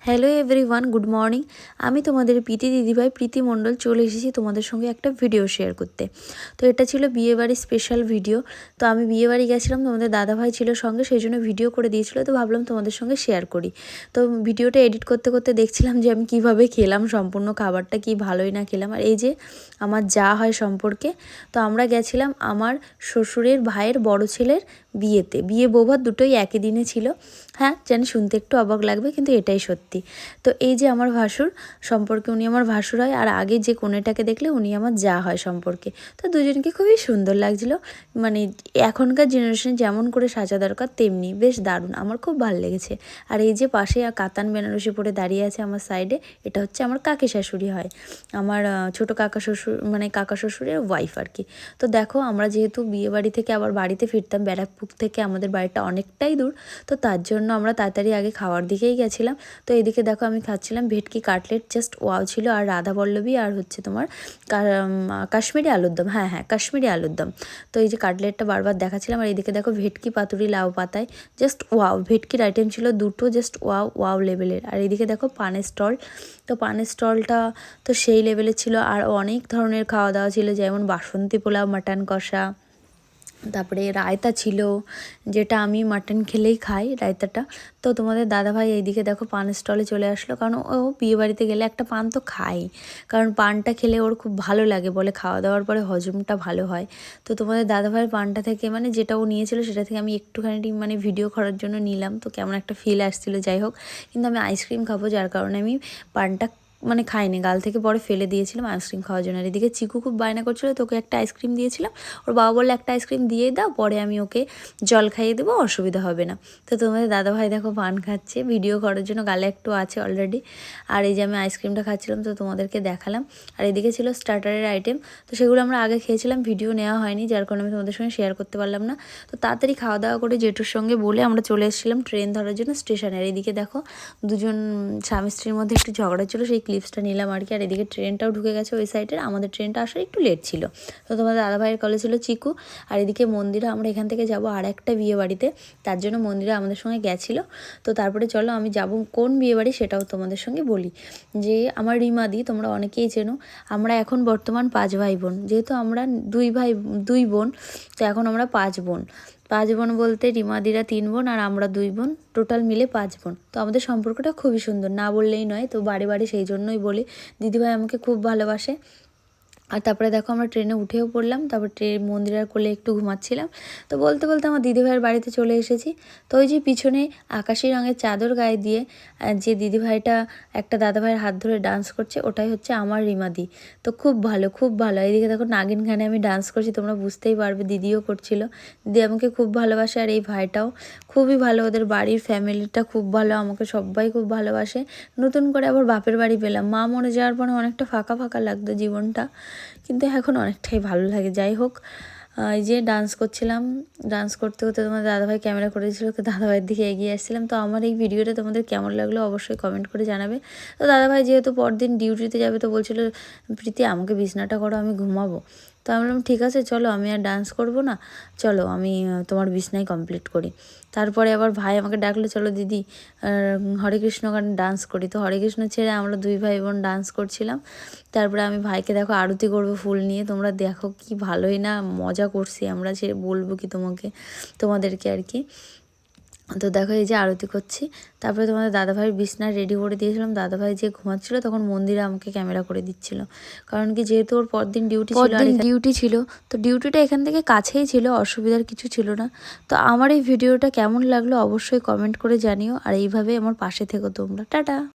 Hello everyone, good morning. আমি তোমাদের প্রীতি দিদিভাই প্রীতি মণ্ডল চলে এসেছি তোমাদের সঙ্গে একটা ভিডিও শেয়ার করতে। তো এটা ছিল বিয়েবাড়ির স্পেশাল ভিডিও। তো আমি বিয়েবাড়ি গেছিলাম, তোমাদের দাদাভাই ছিল সঙ্গে, সেই জন্য ভিডিও করে দিয়েছিলো। তো ভাবলাম তোমাদের সঙ্গে শেয়ার করি। তো ভিডিওটা এডিট করতে করতে দেখছিলাম যে আমি কিভাবে খেলাম, সম্পূর্ণ খাবারটা কি ভালোই না খেলাম। আর এই যে আমার যা হয় সম্পর্কে, তো আমরা গেছিলাম আমার শ্বশুরের ভাইয়ের বড় ছেলের বিয়েতে। বিয়ে বৌভাত দুটোই একই দিনে ছিল। হ্যাঁ, জানি শুনতে একটু অবাক লাগবে, কিন্তু এটাই সত্যি। তো এই যে আমার ভাসুর সম্পর্কে, উনি আমার ভাসুর হয়, আর আগে যে কনেটাকে দেখলে উনি আমার যা হয় সম্পর্কে। তো দুজনকে খুবই সুন্দর লাগছিল, মানে এখনকার জেনারেশনে যেমন করে সাজা দরকার তেমনি বেশ দারুণ, আমার খুব ভালো লেগেছে। আর এই যে পাশে কাতান বেনারসি পরে দাঁড়িয়ে আছে আমার সাইডে, এটা হচ্ছে আমার কাকি শাশুড়ি হয়, আমার ছোট কাকা শ্বশুর, মানে কাকা শ্বশুরের ওয়াইফ আর কি। তো দেখো, আমরা যেহেতু বিয়ে বাড়ি থেকে আবার বাড়িতে ফিরতাম, ব্যারাকপুর থেকে আমাদের বাড়িটা অনেকটাই দূর, তো তার জন্য আমরা তাড়াতাড়ি আগে খাওয়ার দিকেই গেছিলাম। তো এদিকে দেখো আমি খাচ্ছিলাম ভেটকি কাটলেট, জাস্ট ওয়াও ছিল, আর রাধা পল্লবী, আর হচ্ছে তোমার কাশ্মীরি আলুর দম। হ্যাঁ, কাশ্মীরি আলুর দম। তো এই যে কাটলেটটা বারবার দেখাচ্ছিলাম, আর এদিকে দেখো ভেটকি পাতুরি লাউ পাতায়, জাস্ট ওয়াও। ভেটকির আইটেম ছিল দুটো, জাস্ট ওয়াও ওয়াও লেভেলের। আর এদিকে দেখো পানের স্টল, তো পানের স্টলটা তো সেই লেভেলের ছিল। আর অনেক ধরনের খাওয়া দাওয়া ছিল, যেমন বাসন্তী পোলাও, মাটন কষা, তারপরে রায়তা ছিল, যেটা আমি মাটন খেলেই খাই রায়তাটা। তো তোমাদের দাদাভাই এইদিকে দেখো পানের স্টলে চলে আসলো, কারণ ও বিয়েবাড়িতে গেলে একটা পান তো খাই, কারণ পানটা খেলে ওর খুব ভালো লাগে, বলে খাওয়া দাওয়ার পরে হজমটা ভালো হয়। তো তোমাদের দাদাভাইয়ের পানটা থেকে, মানে যেটা ও নিয়েছিল সেটা থেকে আমি একটুখানি মানে ভিডিও করার জন্য নিলাম। তো কেমন একটা ফিল আসছিল, যাই হোক। কিন্তু আমি আইসক্রিম খাবো, যার কারণে আমি পানটা মানে খাইনি, গাল থেকে পরে ফেলে দিয়েছিলাম আইসক্রিম খাওয়ার জন্য। আর এদিকে চিকু খুব বায়না করছিল, তোকে একটা আইসক্রিম দিয়েছিলাম, ওর বাবা বললে একটা আইসক্রিম দিয়ে দাও, পরে আমি ওকে জল খাইয়ে দেবো, অসুবিধা হবে না। তো তোমাদের দাদাভাই দেখো পান খাচ্ছে, ভিডিও করার জন্য গালে একটু আছে অলরেডি। আর এই যে আমি আইসক্রিমটা খাচ্ছিলাম, তো তোমাদেরকে দেখালাম। আর এদিকে ছিল স্টার্টারের আইটেম, তো সেগুলো আমরা আগে খেয়েছিলাম, ভিডিও নেওয়া হয়নি, যার কারণে আমি তোমাদের সঙ্গে শেয়ার করতে পারলাম না। তো তাড়াতাড়ি খাওয়া দাওয়া করে জেঠুর সঙ্গে বলে আমরা চলে এসেছিলাম ট্রেন ধরার জন্য স্টেশনে। আর এদিকে দেখো দুজন স্বামী স্ত্রীর মধ্যে একটু ঝগড়া ছিল, সেই ক্লিপসটা নিলাম আর কি। আর এদিকে ট্রেনটাও ঢুকে গেছে ওই সাইডের, আমাদের ট্রেনটা আসার একটু লেট ছিল। তো তোমাদের দাদাভাইয়ের কলে ছিল চিকু। আর এদিকে মন্দিরা, আমরা এখান থেকে যাব আর একটা বিয়ে বাড়িতে, তার জন্য মন্দিরা আমাদের সঙ্গে গেছিলো। তো তারপরে চলো আমি যাব কোন বিয়ে বাড়ি সেটাও তোমাদের সঙ্গে বলি। যে আমার রিমাদি, তোমরা অনেকেই চেনো। আমরা এখন বর্তমান 5 ভাই বোন, যেহেতু আমরা 2 বোন, তো এখন আমরা 5 বোন। 5 বোন বলতে রিমাদিরা 3 বোন আর আমরা 2 বোন, টোটাল মিলে 5 বোন। তো আমাদের সম্পর্কটা খুবই সুন্দর, না বললেই নয়। তো বাড়ি বাড়ি সেই জন্যই বলি, দিদিভাই আমাকে খুব ভালোবাসে। আর তারপরে দেখো আমরা ট্রেনে উঠেও পড়লাম, তারপর মন্দিরের কোলে একটু ঘুমাচ্ছিলাম। তো বলতে বলতে আমার দিদিভাইয়ের বাড়িতে চলে এসেছি। তো ওই যে পিছনে আকাশি রঙের চাদর গায়ে দিয়ে যে দিদিভাইটা একটা দাদাভাইয়ের হাত ধরে ডান্স করছে, ওটাই হচ্ছে আমার রিমাদি। তো খুব ভালো, খুব ভালো। এইদিকে দেখো নাগিন গানে আমি ডান্স করছি, তোমরা বুঝতেই পারবে, দিদিও করছিল। দিদি আমাকে খুব ভালোবাসে, আর এই ভাইটাও খুবই ভালো, ওদের বাড়ির ফ্যামিলিটা খুব ভালো, আমাকে সবাই খুব ভালোবাসে। নতুন করে আবার বাপের বাড়ি পেলাম, মা মরে যাওয়ার পরে অনেকটা ফাঁকা ফাঁকা লাগতো জীবনটা, কিন্তু এখন অনেকটাই ভালো লাগে। যাই হোক, এই যে ডান্স করছিলাম, ডান্স করতে করতে তোমার দাদাভাই ক্যামেরা করেছিল, দাদাভাইয়ের দিকে এগিয়ে আসছিলাম। তো আমার এই ভিডিওটা তোমাদের কেমন লাগলো অবশ্যই কমেন্ট করে জানাবে। তো দাদাভাই যেহেতু পরদিন ডিউটিতে যাবে, তো বলছিল প্রীতি আমাকে বিছনাটা করো, আমি ঘুমাবো। তো আমি বললাম ঠিক আছে চলো, আমি আর ডান্স করবো না, চলো আমি তোমার বিছনাই কমপ্লিট করি। তারপরে আবার ভাই আমাকে ডাকলো, চলো দিদি হরে কৃষ্ণ গানে ডান্স করি। তো হরে কৃষ্ণ ছেড়ে আমরা 2 ভাই বোন ডান্স করছিলাম। তারপরে আমি ভাইকে দেখো আরতি করবো ফুল নিয়ে, তোমরা দেখো কি ভালোই না মজা করছি আমরা, সে বলবো কি তোমাদেরকে আর কি। তো দেখো এই যে আরতি করছি। তারপরে তোমাদের দাদাভাইয়ের বিছনা রেডি করে দিয়েছিলাম, দাদাভাই যে ঘুমাচ্ছিল তখন মন্দিরে আমাকে ক্যামেরা করে দিচ্ছিল, কারণ কি যেহেতু ওর পরদিন ডিউটি ছিল, তো ডিউটিটা এখান থেকে কাছেই ছিল, অসুবিধার কিছু ছিল না। তো আমার এই ভিডিওটা কেমন লাগলো অবশ্যই কমেন্ট করে জানিও, আর এইভাবে আমার পাশে থেকো তোমরা। টাটা।